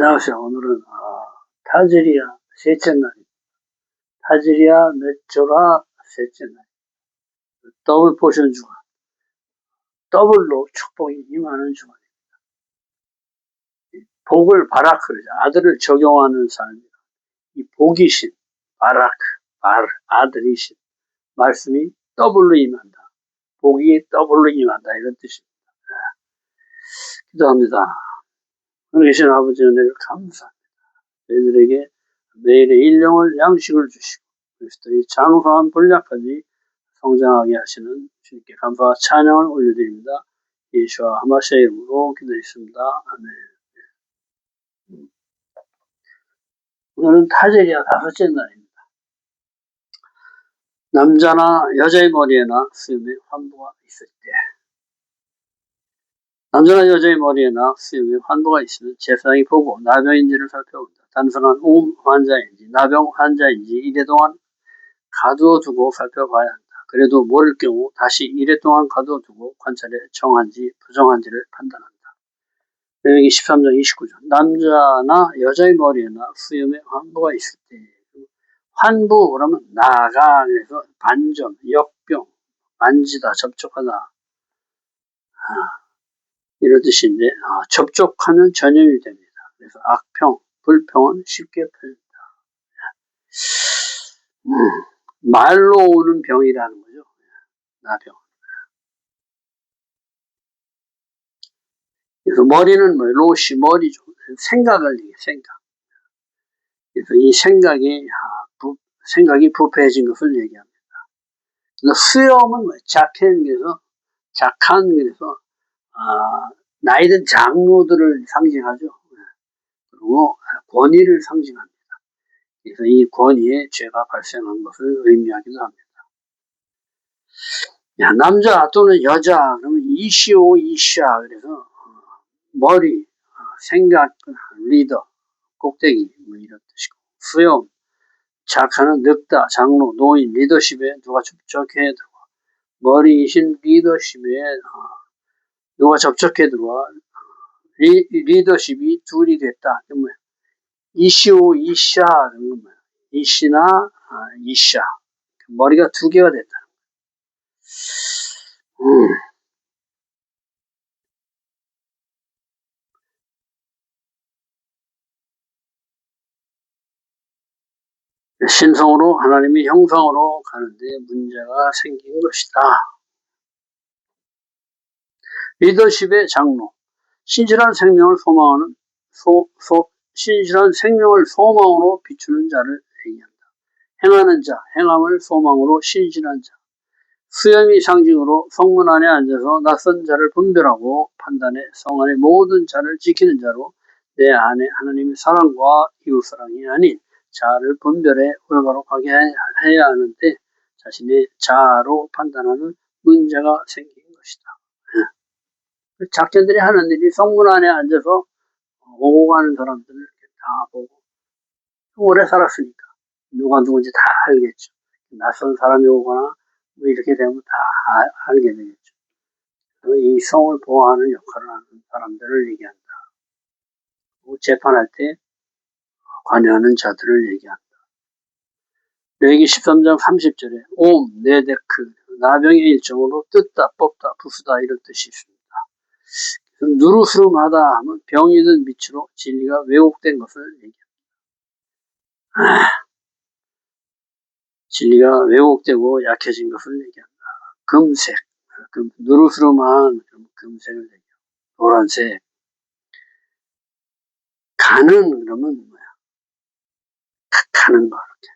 안녕하세요. 오늘은 타즈리아 셋째 날입니다. 타즈리아 메조라 셋째 날. 더블 포션 주간. 더블로 축복이 임하는 주간입니다. 복을 바라크, 아들을 적용하는 삶입니다. 이 복이신, 바라크, 아들이신 말씀이 더블로 임한다. 복이 더블로 임한다. 이런 뜻입니다. 기도합니다. 하늘 계신 아버지 은혜를 감사합니다. 저희들에게 매일의 일용할 양식을 주시고 그리스도의 장성한 분량까지 성장하게 하시는 주님께 감사와 찬양을 올려드립니다. 예수와 하마시아의 이름으로 기도했습니다. 아멘. 오늘은 타제리아 다섯째 날입니다. 남자나 여자의 머리에나 수염에 환부가 있을 때, 남자나 여자의 머리에나 수염에 환부가 있으면 제사장이 보고 나병인지를 살펴본다. 단순한 온 환자인지 나병 환자인지 이래 동안 가두어 두고 살펴봐야 한다. 그래도 모를 경우 다시 이래 동안 가두어 두고 관찰해 정한지 부정한지를 판단한다. 레위기 13장 29절. 남자나 여자의 머리에나 수염에 환부가 있을 때, 환부 그러면 나가, 그래서 반점, 역병, 만지다, 접촉하다, 이런 뜻인데, 접촉하면 전염이 됩니다. 그래서 악평, 불평은 쉽게 풀린다. 말로 오는 병이라는 거죠. 나병. 그래서 머리는 로시, 머리죠. 생각을 얘기해, 생각. 그래서 이 생각이 부패해진 것을 얘기합니다. 그래서 수염은 작한, 그래서, 나이든 장로들을 상징하죠. 그리고 권위를 상징합니다. 그래서 이 권위에 죄가 발생한 것을 의미하기도 합니다. 남자 또는 여자, 그러면 이시오, 이샤, 그래서 머리, 생각, 리더, 꼭대기, 이런 뜻이고, 수염, 작하는 늙다, 장로, 노인, 리더십에 누가 접촉해 들어와. 머리이신 리더십에 누가 접촉해 들어와. 리더십이 둘이 됐다. 이시오, 이샤, 이시나 이샤. 머리가 두 개가 됐다. 신성으로 하나님의 형상으로 가는데 문제가 생긴 것이다. 리더십의 장로, 신실한 생명을 소망하는 신실한 생명을 소망으로 비추는 자를 얘기한다. 행하는 자, 행함을 소망으로 신실한 자. 수염이 상징으로 성문 안에 앉아서 낯선 자를 분별하고 판단해 성 안의 모든 자를 지키는 자로 내 안에 하나님의 사랑과 이웃사랑이 아닌 자아를 분별해 올바르게 해야 하는데 자신의 자아로 판단하는 문제가 생긴 것이다. 작전들이 하는 일이 성문 안에 앉아서 오고 가는 사람들을 다 보고 오래 살았으니까 누가 누군지 다 알겠죠. 낯선 사람이 오거나 이렇게 되면 다 알게 되겠죠. 이 성을 보호하는 역할을 하는 사람들을 얘기한다. 재판할 때 관여하는 자들을 얘기한다. 레위기 13장 30절에 옴, 네데크, 나병의 일종으로 뜯다, 뽑다, 부수다 이런 뜻이 있습니다. 누르스름하다 하면 병이든 밑으로 진리가 왜곡된 것을 얘기합니다. 진리가 왜곡되고 약해진 것을 얘기한다. 금색, 누르스름한 금색을 얘기합니다. 노란색. 가는 그러면 뭐야? 가는 거, 이렇게.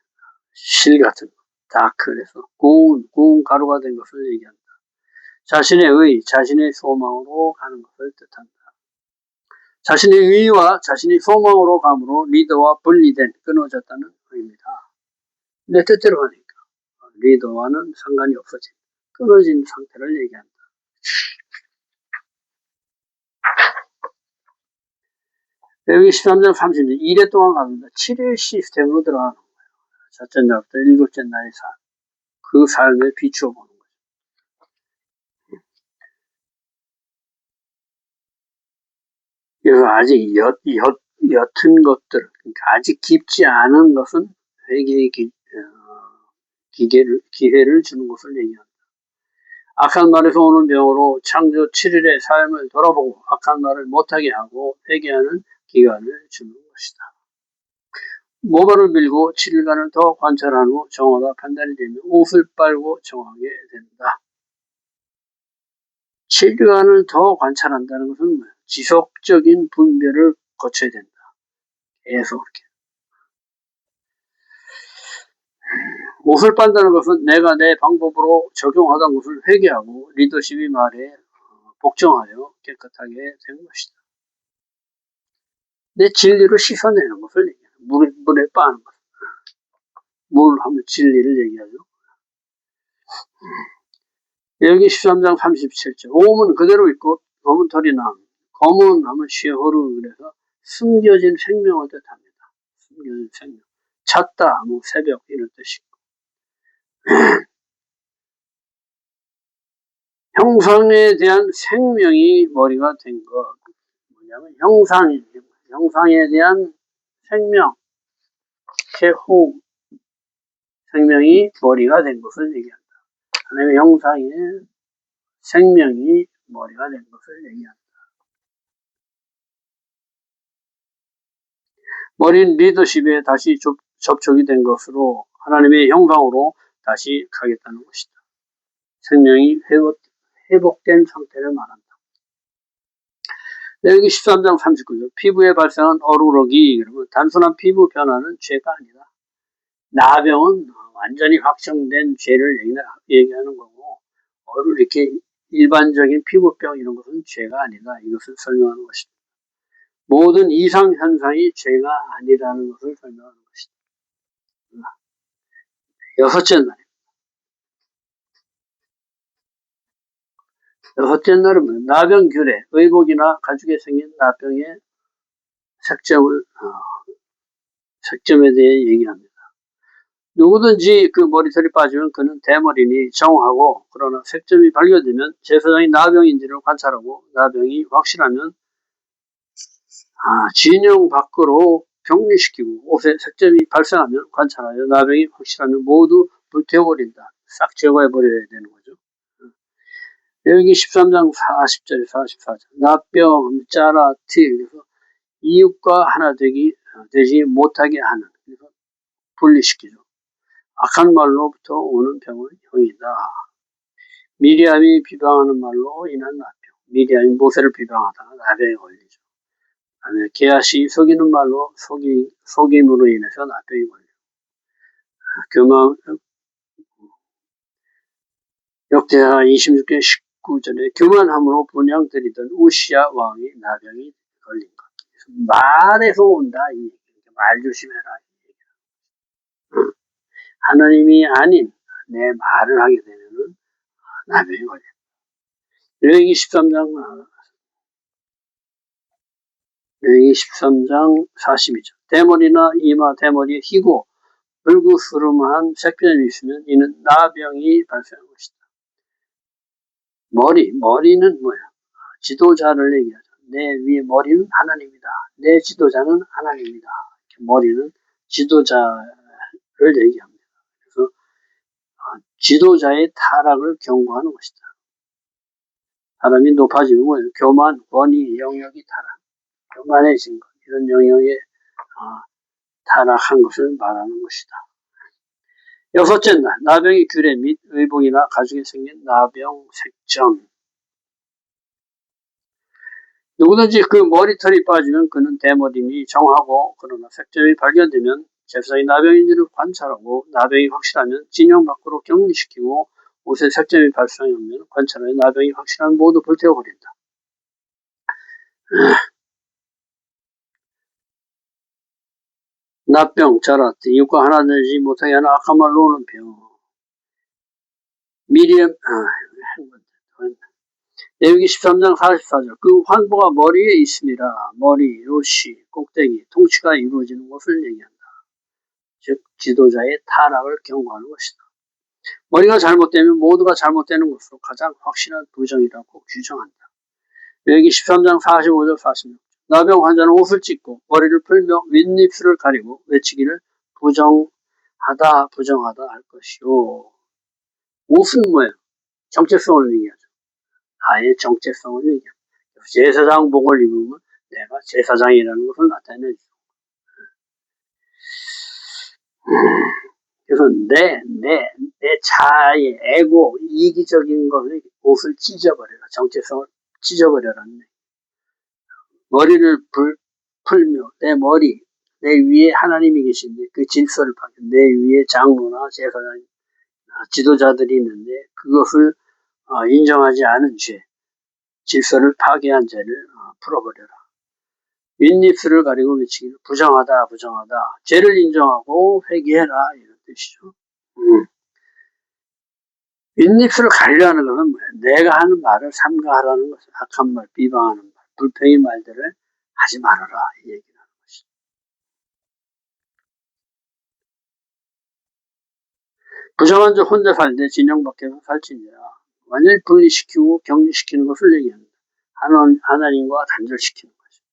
실 같은 거. 다크에서 고운 가루가 된 것을 얘기한다. 자신의 의, 자신의 소망으로 가는 것을 뜻한다. 자신의 의와 자신의 소망으로 감으로 리더와 분리된, 끊어졌다는 의미다. 내 뜻대로 가니까 리더와는 상관이 없어진, 끊어진 상태를 얘기한다. 여기 13장 30절, 2일 동안 가는다. 7일 시스템으로 들어가는 거예요. 첫째 날부터 일곱째 날의 삶. 그 삶에 비추어 보는 거죠. 그래서 아직 옅은 것들, 그러니까 아직 깊지 않은 것은 회개의 기회를 주는 것을 얘기합니다. 악한 말에서 오는 병으로 창조 7일의 삶을 돌아보고 악한 말을 못하게 하고 회개하는 기간을 주는 것이다. 모발을 밀고 7일간을 더 관찰한 후 정화가 판단이 되면 옷을 빨고 정하게 된다. 7일간을 더 관찰한다는 것은 뭐예요? 지속적인 분별을 거쳐야 된다. 계속 이렇게. 옷을 빤다는 것은 내가 내 방법으로 적용하던 것을 회개하고 리더십의 말에 복종하여 깨끗하게 된 것이다. 내 진리를 씻어내는 것을 얘기해요. 물에 빠는 것. 물 하면 진리를 얘기하죠. 여기 13장 37절. 오음은 그대로 있고 검은 털이 남. 검은 하면 쉐호르 그래서 숨겨진 생명을 뜻합니다. 숨겨진 생명. 찾다 하면 새벽 이런 뜻이고. 형상에 대한 생명이 머리가 된 것. 뭐냐면 형상에 대한 생명. 쉐호 생명이 머리가 된 것을 얘기합니다. 하나님의 형상에 생명이 머리가 된 것을 얘기합니다. 머리는 리더십에 다시 접촉이 된 것으로 하나님의 형상으로 다시 가겠다는 것이다. 생명이 회복된 상태를 말한다. 여기 13장 39절. 피부에 발생한 어루러기, 그러면 단순한 피부 변화는 죄가 아니다. 나병은 완전히 확정된 죄를 얘기하는 거고, 이렇게 일반적인 피부병 이런 것은 죄가 아니다. 이것을 설명하는 것입니다. 모든 이상현상이 죄가 아니라는 것을 설명하는 것이다. 여섯째 날은 나병 규례, 의복이나 가죽에 생긴 나병의 색점에 대해 얘기합니다. 누구든지 그 머리털이 빠지면 그는 대머리니 정하고, 그러나 색점이 발견되면 제사장이 나병인지를 관찰하고 나병이 확실하면 진영 밖으로 격리시키고, 옷에 색점이 발생하면 관찰하여 나병이 확실하면 모두 불태워버린다. 싹 제거해버려야 되는 거죠. 여기 13장 40절에 44절. 나병, 짜라, 틸. 그래서 이웃과 하나 되지 못하게 하는. 그래서 분리시키죠. 악한 말로부터 오는 병은 형이다. 미리암이 비방하는 말로 인한 나병. 미리암이 모세를 비방하다가 나병에 걸리죠. 그다음에 게하시 속이는 말로 속임으로 인해서 나병이 걸리죠. 역대하 26장 19절에 교만함으로 분향드리던 우시야 왕이 나병이 걸린 것. 말에서 온다. 말 조심해라. 하나님이 아닌 내 말을 하게 되면 나병이 걸려. 레위기 13장 42절. 대머리나 이마 대머리에 희고 불구스름한 색변이 있으면 이는 나병이 발생한 것이다. 머리는 뭐야? 지도자를 얘기하죠. 내 위에 머리는 하나님이다. 내 지도자는 하나님이다. 머리는 지도자를 얘기합니다. 그래서 지도자의 타락을 경고하는 것이다. 사람이 높아지면 뭐예요? 교만, 권위, 영역이 타락. 교만해진 것. 이런 영역에 타락한 것을 말하는 것이다. 여섯째 날, 나병의 규례 및 의복이나 가죽에 생긴 나병 색점. 누구든지 그 머리털이 빠지면 그는 대머리니 정하고, 그러나 색점이 발견되면 제사장이 나병인지를 관찰하고 나병이 확실하면 진영 밖으로 격리시키고, 옷에 색점이 발생하면 관찰하여 나병이 확실하면 모두 불태워버린다. 나병, 자라트, 이웃과 하나 되지 못하게 하는 악한 말로 오는 병. 미리암, 레위기 13장 44절. 그 환부가 머리에 있음이라. 머리, 요시, 꼭대기, 통치가 이루어지는 것을 얘기한다. 즉 지도자의 타락을 경고하는 것이다. 머리가 잘못되면 모두가 잘못되는 것으로 가장 확실한 부정이라고 규정한다. 레위기 13장 45절 46절. 나병 환자는 옷을 찢고 머리를 풀며 윗입술을 가리고 외치기를 부정하다 할 것이요. 옷은 뭐예요? 정체성을 얘기하죠. 나의 정체성을 얘기합니다. 제사장복을 입으면 내가 제사장이라는 것을 나타내죠. 그래서 내 자아의 에고, 이기적인 것을 옷을 찢어버려라. 정체성을 찢어버려라는 머리를 풀며 내 위에 하나님이 계신데 그 질서를 파괴, 내 위에 장로나 제사장, 지도자들이 있는데 그것을 인정하지 않은 죄, 질서를 파괴한 죄를 풀어버려라. 윗입술을 가리고 외치기를 부정하다. 죄를 인정하고 회개해라. 이런 뜻이죠. 윗입술을 가리라는 것은 뭐예요? 내가 하는 말을 삼가하라는 것은 악한 말, 비방하는 말, 불평의 말들을 하지 말아라. 이 얘기를 하는 것이죠. 부정한 자 혼자 살 때 진영 밖에서 살찌니라. 완전히 분리시키고 격리시키는 것을 얘기합니다. 하나님과 단절시키는 거죠.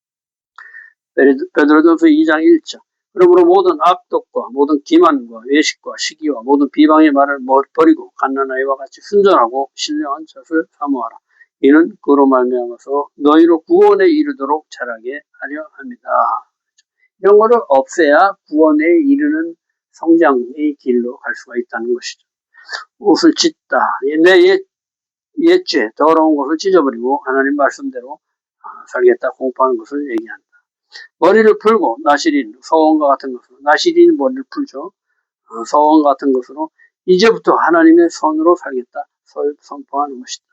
베드로전서 2장 1절. 그러므로 모든 악독과 모든 기만과 외식과 시기와 모든 비방의 말을 버리고 갓난아이와 같이 순전하고 신령한 젖을 사모하라. 이는 그로 말미암아서 너희로 구원에 이르도록 자라게 하려 합니다. 이런 거를 없애야 구원에 이르는 성장의 길로 갈 수가 있다는 것이죠. 옷을 찢다. 내 옛죄, 더러운 것을 찢어버리고 하나님 말씀대로 살겠다 공부하는 것을 얘기한다. 머리를 풀고 나시린, 서원과 같은 것으로, 나시린 머리를 풀죠. 서원 같은 것으로 이제부터 하나님의 선으로 살겠다 선포하는 것이다.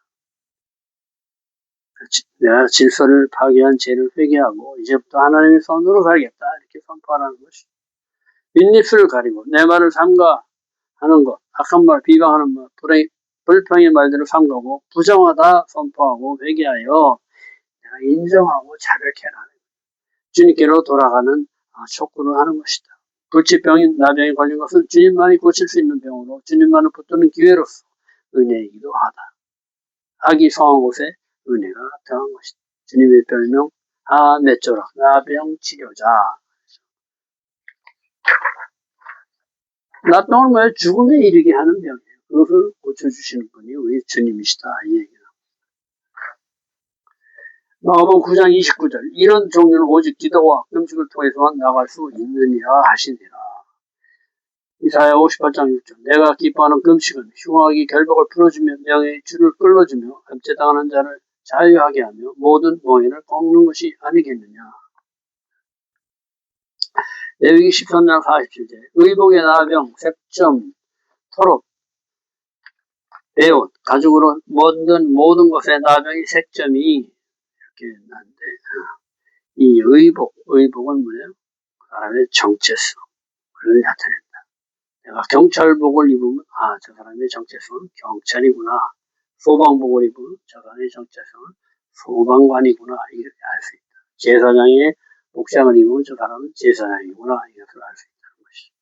내가 질서를 파괴한 죄를 회개하고 이제부터 하나님의 선으로 살겠다 이렇게 선포하는 것이다. 윗입술을 가리고 내 말을 삼가하는 것, 악한 말, 비방하는 말, 불평의 말들을 삼가고 부정하다 선포하고 회개하여 내가 인정하고 자백해라. 주님께로 돌아가는 촉구를 하는 것이다. 불치병인 나병에 걸린 것은 주님만이 고칠 수 있는 병으로 주님만을 붙드는 기회로서 은혜이기도 하다. 악이 성한 곳에 은혜가 더한 것이다. 주님의 별명 맺조라 나병 치료자. 나병을 뭐예요? 죽음에 이르게 하는 병이에요. 그것을 고쳐주시는 분이 우리 주님이시다. 이 얘기예요. 마가복음 9장 29절. 이런 종류는 오직 기도와 금식을 통해서만 나갈 수 있느니라 하시니라. 이사야 58장 6절. 내가 기뻐하는 금식은 흉악이 결박을 풀어주며 명예의 줄을 끌어주며 압제당하는 자를 자유하게 하며 모든 멍에를 꺾는 것이 아니겠느냐. 레위기 13장 47절. 의복의 나병, 색점, 토록, 배옷, 가죽으로 만든 모든 것의 나병이 색점이 이렇게 나는데 이 의복은 뭐예요? 사람의 정체성을 나타낸다. 내가 경찰복을 입으면 저 사람의 정체성은 경찰이구나. 소방복을 입으면 저 사람의 정체성은 소방관이구나. 이렇게 알 수 있다. 제사장의 복장을 입으면 저 사람은 제사장이구나. 이것을 알 수 있다는 것이죠.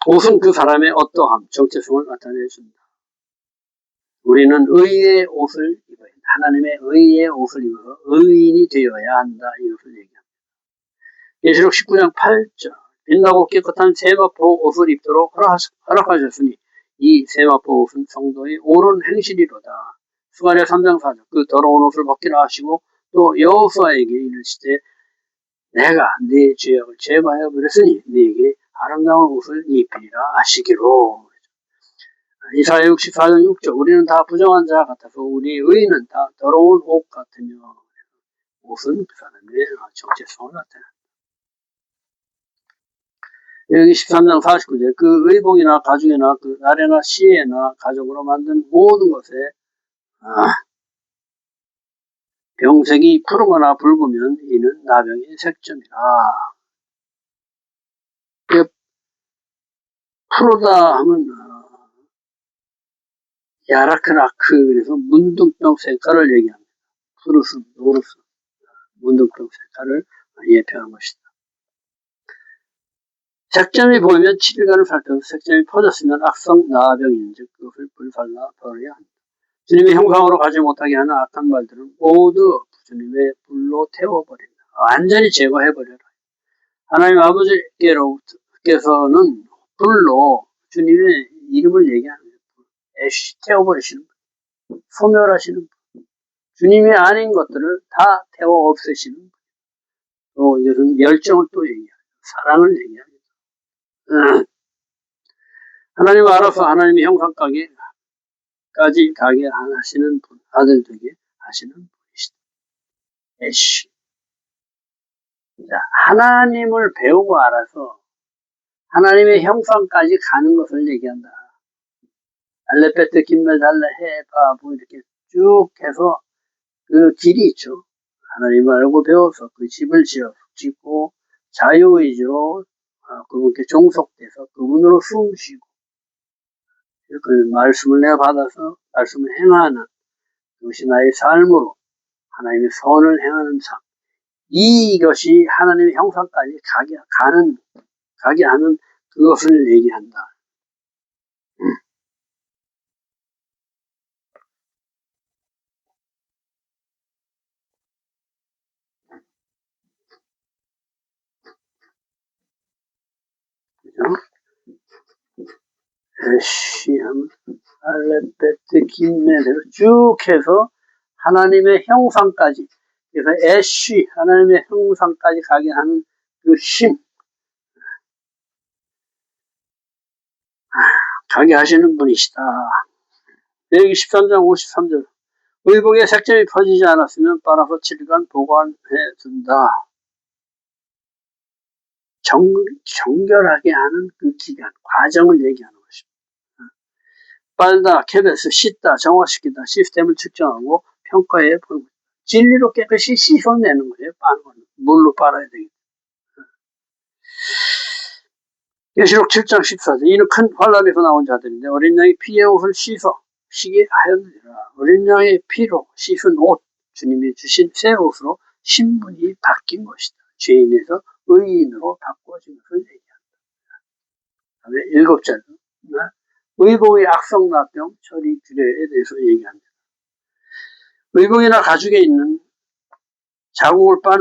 옷은 그 사람의 어떠함, 정체성을 나타내줍니다. 우리는 의의 옷을 입어야 한다. 하나님의 의의 옷을 입어서 의인이 되어야 한다. 이것을 얘기합니다. 계시록 19장 8절. 빛나고 깨끗한 세마포 옷을 입도록 허락하셨으니 이 세마포 옷은 성도의 옳은 행실이로다. 스가랴 3장 4절. 그 더러운 옷을 벗기라 하시고 또 여호수아에게 이르시되 내가 네 죄악을 제거하여 버렸으니 네게 아름다운 옷을 입히리라 하시기로. 이사야 64장 6절. 우리는 다 부정한 자 같아서 우리 의인은 다 더러운 옷 같으며. 옷은 그 사람의 정체성을 나타낸다. 여기 13장 49절. 그 의복이나 가죽이나 그 나래나 시에나 가죽으로 만든 모든 것에 병색이 푸르거나 붉으면 이는 나병의 색점이라. 푸르다 하면 야라크라크, 그래서 문둥병 색깔을 얘기합니다. 푸르스, 노르스, 문둥병 색깔을 예표하는 것이다. 색점이 보이면 7일간을 살펴서 색점이 퍼졌으면 악성 나병인즉 그것을 불살라 버려야 한다. 주님의 형상으로 가지 못하게 하는 악한 말들은 모두 주님의 불로 태워버린다. 완전히 제거해버려라. 하나님 아버지께서는 불로 주님의 이름을 얘기하는 거예요. 애쉬 태워버리시는 분, 소멸하시는 분, 주님이 아닌 것들을 다 태워 없애시는 분. 또 이것은 열정을 또 얘기해요. 사랑을 얘기합니다. 하나님 알아서 하나님의 형상까지 가게 하시는 분, 아들 되게 하시는 분이시다. 애쉬. 하나님을 배우고 알아서 하나님의 형상까지 가는 것을 얘기한다. 알레페트, 김메달레, 해바, 뭐 이렇게 쭉 해서 그 길이 있죠. 하나님을 알고 배워서 그 집을 짓고 자유의지로 그분께 종속돼서 그분으로 숨쉬고 그 말씀을 내가 받아서 말씀을 행하는 그것이 나의 삶으로 하나님의 선을 행하는 삶. 이것이 하나님의 형상까지 가게 하는 그것을 얘기한다. 에시함, 알레베트, 김메대로 쭉 해서 하나님의 형상까지, 그래서 애쉬, 하나님의 형상까지 가게 하는 그 힘, 가게 하시는 분이시다. 여기 13장 53절. 의복의 색점이 퍼지지 않았으면 빨아서 7일간 보관해 둔다. 정결하게 하는 그 기간, 과정을 얘기하는 것입니다. 빨다, 캐베스, 씻다, 정화시키다, 시스템을 측정하고 평가해 보는 거예요. 진리로 깨끗이 씻어내는 거예요. 물로 빨아야 되겠다. 계시록 7장 14절. 이는 큰 환란에서 나온 자들인데 어린 양의 피의 옷을 쉬게 하였느니라. 어린 양의 피로 씻은 옷, 주님이 주신 새 옷으로 신분이 바뀐 것이다. 죄인에서 의인으로 바꿔진 것을 얘기한다. 다음에 7절. 의복의 악성나병 처리 규례에 대해서 얘기합니다. 의복이나 가죽에 있는 자국을 빤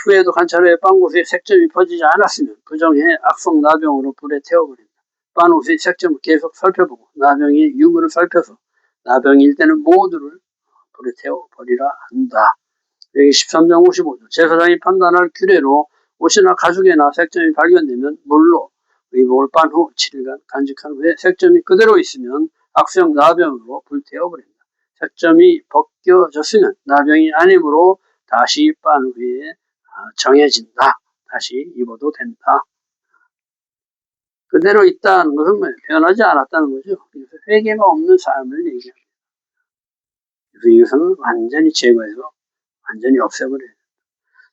후에도 관찰해 빤 곳에 색점이 퍼지지 않았으면 부정해 악성 나병으로 불에 태워버린다. 빤 옷의 색점을 계속 살펴보고 나병의 유무를 살펴서 나병일 때는 모두를 불에 태워버리라 한다. 여기 13장 55절. 제사장이 판단할 규례로 옷이나 가죽에나 색점이 발견되면 물로 의복을 빤 후 7일간 간직한 후에 색점이 그대로 있으면 악성 나병으로 불태워버린다. 색점이 벗겨졌으면 나병이 아니므로 다시 빤 후에 정해진다. 다시 입어도 된다. 그대로 있다는 것은 뭐예요? 변하지 않았다는 거죠. 그래서 회개가 없는 삶을 얘기합니다. 그래서 이것은 완전히 제거해서 완전히 없애버려요.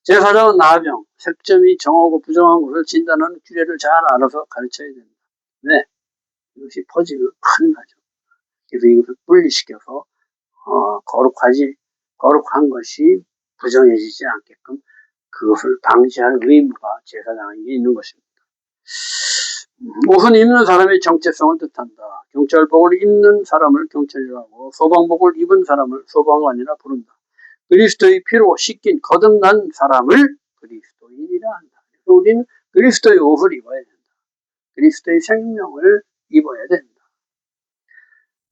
제사장은 나병, 색점이 정하고 부정한 것을 진단하는 규례를 잘 알아서 가르쳐야 된다. 왜? 이것이 퍼지면 큰일 나죠. 그래서 이것을 분리시켜서 거룩한 것이 부정해지지 않게끔 그것을 방지할 의무가 제사장에게 있는 것입니다. 옷은 입는 사람의 정체성을 뜻한다. 경찰복을 입는 사람을 경찰이라고 소방복을 입은 사람을 소방관이라 부른다. 그리스도의 피로 씻긴 거듭난 사람을 그리스도인이라 한다. 그래서 우리는 그리스도의 옷을 입어야 된다. 그리스도의 생명을 입어야 된다.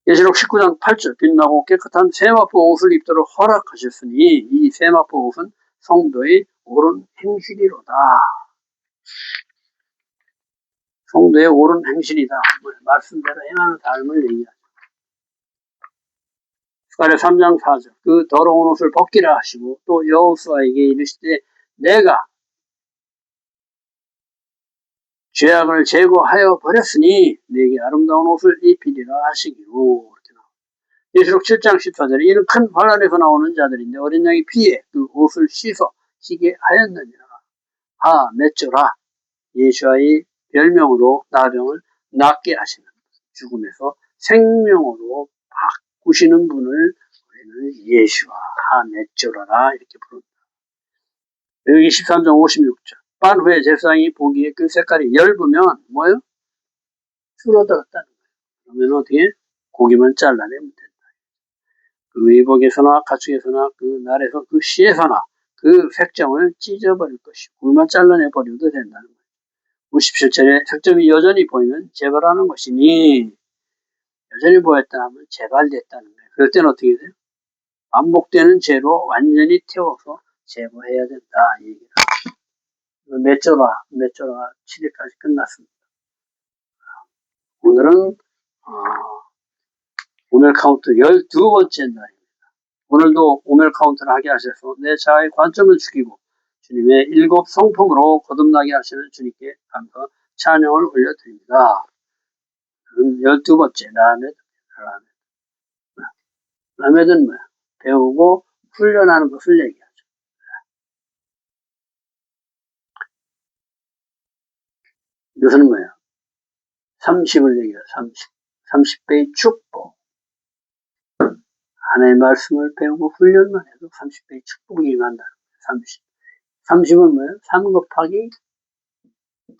계시록 19장 8절. 빛나고 깨끗한 세마포 옷을 입도록 허락하셨으니 이 세마포 옷은 성도의 옳은 행실이로다. 성도의 옳은 행실이다. 말씀대로 행하는 삶을 얘기하죠. 스가랴 3장 4절. 그 더러운 옷을 벗기라 하시고 또 여호수아에게 이르시되 내가 죄악을 제거하여 버렸으니 내게 아름다운 옷을 입히리라 하시기로. 계시록 7장 14절에 이는 큰 환란에서 나오는 자들인데 어린 양의 피에 그 옷을 씻어 씻게 하였느니라. 맺조라. 예수와의 별명으로 나병을 낫게 하시는 죽음에서 생명으로 바꾸시는 분을 우리는 예수와 맺조라라 이렇게 부릅니다. 여기 13장 56절. 빤 후에 제사장이 보기에 그 색깔이 엷으면 뭐예요? 줄어들었다는 거예요. 그러면 어떻게? 고기만 잘라내면 된다. 그 의복에서나 가축에서나 그 날에서 그 시에서나 그 색점을 찢어버릴 것이고 굴만 잘라내버려도 된다는 거예요. 57절에 색점이 여전히 보이면 제거하는 것이니 여전히 보였다 하면 재발됐다는 거예요. 그럴 때는 어떻게 돼요? 반복되는 죄로 완전히 태워서 제거해야 된다. 이 얘기를. 맷조라 7일까지 끝났습니다. 오늘은 오멜 카운트 12번째 날입니다. 오늘도 오멜 카운트를 하게 하셔서 내 자아의 관점을 죽이고 주님의 7 성품으로 거듭나게 하시는 주님께 감사 찬양을 올려드립니다. 12번째 라메드는 뭐야? 배우고 훈련하는 것을 얘기하죠. 이것은 뭐야? 30을 얘기해요. 30배의 축복. 하나님의 말씀을 배우고 훈련만 해도 30배의 축복이 임한다는 거예요. 30은 뭐예요? 3 곱하기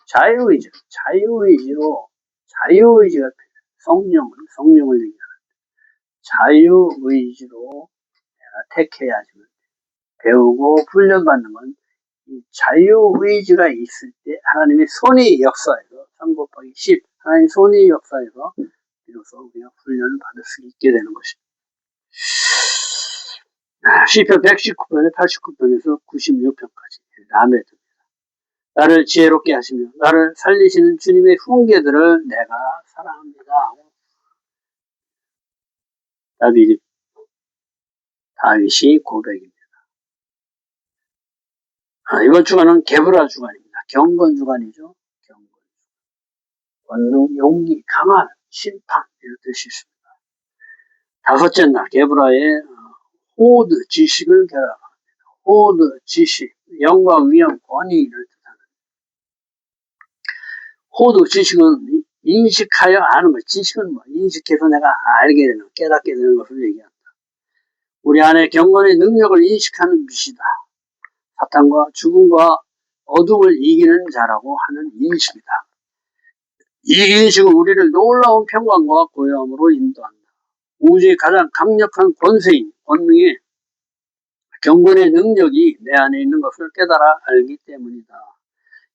자유의지. 자유의지가 성령을 얘기하는 자유의지로 내가 택해야지만 배우고 훈련받는 건 이 자유의지가 있을 때 하나님의 손이 역사해서 3 곱하기 10 하나님의 손이 역사해서 비로소 우리가 훈련을 받을 수 있게 되는 것입니다. 시편 119편에 89편에서 96편까지 라메드입니다. 나를 지혜롭게 하시며 나를 살리시는 주님의 훈계들을 내가 사랑합니다. 다윗이 고백입니다. 이번 주간은 게브라 주간입니다. 경건 주간이죠. 경건. 권능, 용기, 강한, 심판 이런 뜻이 있습니다. 다섯째 날 게브라의 호드, 지식을 결합합니다. 호드, 지식, 영광, 위엄, 권위를 뜻하는 호드, 지식은 인식하여 아는 것. 지식은 인식해서 내가 알게 되는, 깨닫게 되는 것을 얘기합니다. 우리 안에 경건의 능력을 인식하는 빛이다. 사탄과 죽음과 어둠을 이기는 자라고 하는 인식이다. 이 인식은 우리를 놀라운 평강과 고요함으로 인도한다. 우주의 가장 강력한 권세인 권능의 경건의 능력이 내 안에 있는 것을 깨달아 알기 때문이다.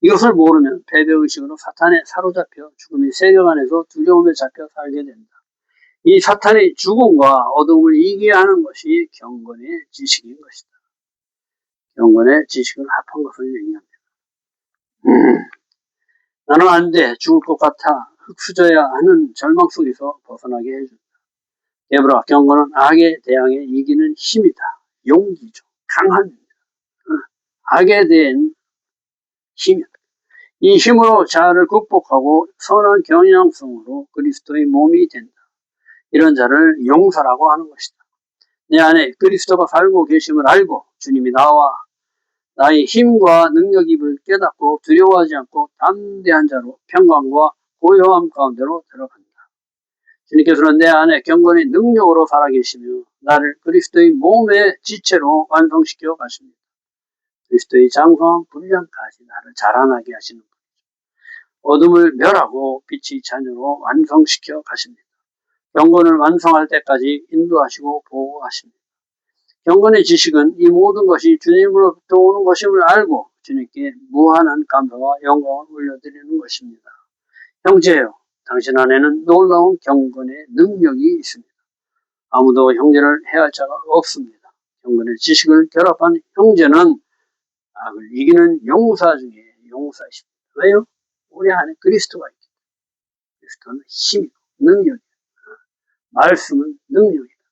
이것을 모르면 패배의식으로 사탄에 사로잡혀 죽음의 세력 안에서 두려움에 잡혀 살게 된다. 이 사탄의 죽음과 어둠을 이기게 하는 것이 경건의 지식인 것이다. 경건의 지식을 합한 것을 얘기합니다. 나는 안 돼, 죽을 것 같아, 흙수저야 하는 절망 속에서 벗어나게 해준다. 게브라 경건은 악에 대항해 이기는 힘이다. 용기죠. 강한 악에 대한 힘이다. 이 힘으로 자아를 극복하고 선한 경향성으로 그리스도의 몸이 된다. 이런 자를 용사라고 하는 것이다. 내 안에 그리스도가 살고 계심을 알고 주님이 나의 힘과 능력임을 깨닫고 두려워하지 않고 담대한 자로 평강과 고요함 가운데로 들어간다. 주님께서는 내 안에 경건의 능력으로 살아계시며 나를 그리스도의 몸의 지체로 완성시켜 가십니다. 그리스도의 장성한 분량까지 나를 자라나게 하시는 분이죠. 어둠을 멸하고 빛의 자녀로 완성시켜 가십니다. 경건을 완성할 때까지 인도하시고 보호하십니다. 경건의 지식은 이 모든 것이 주님으로부터 오는 것임을 알고 주님께 무한한 감사와 영광을 올려드리는 것입니다. 형제여, 당신 안에는 놀라운 경건의 능력이 있습니다. 아무도 형제를 해할 자가 없습니다. 경건의 지식을 결합한 형제는 악을 이기는 용사 중에 용사이십니다. 왜요? 우리 안에 그리스도가 있기 때문에. 그리스도는 힘이고 능력이다. 말씀은 능력이다.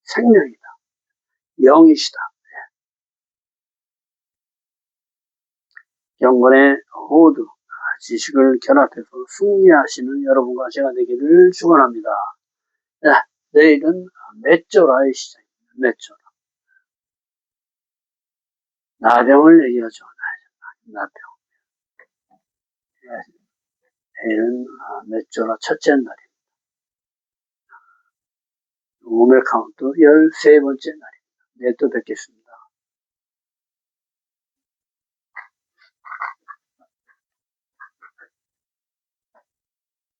생명이다. 영이시다. 경건의 호드, 지식을 결합해서 승리하시는 여러분과 제가 되기를 축원합니다. 내일은 맷조라의 시작입니다. 맷조라. 나병을 얘기하죠. 나병. 내일은 맷조라 첫째 날입니다. 오멜 카운트 13번째 날입니다. 내일 또 뵙겠습니다.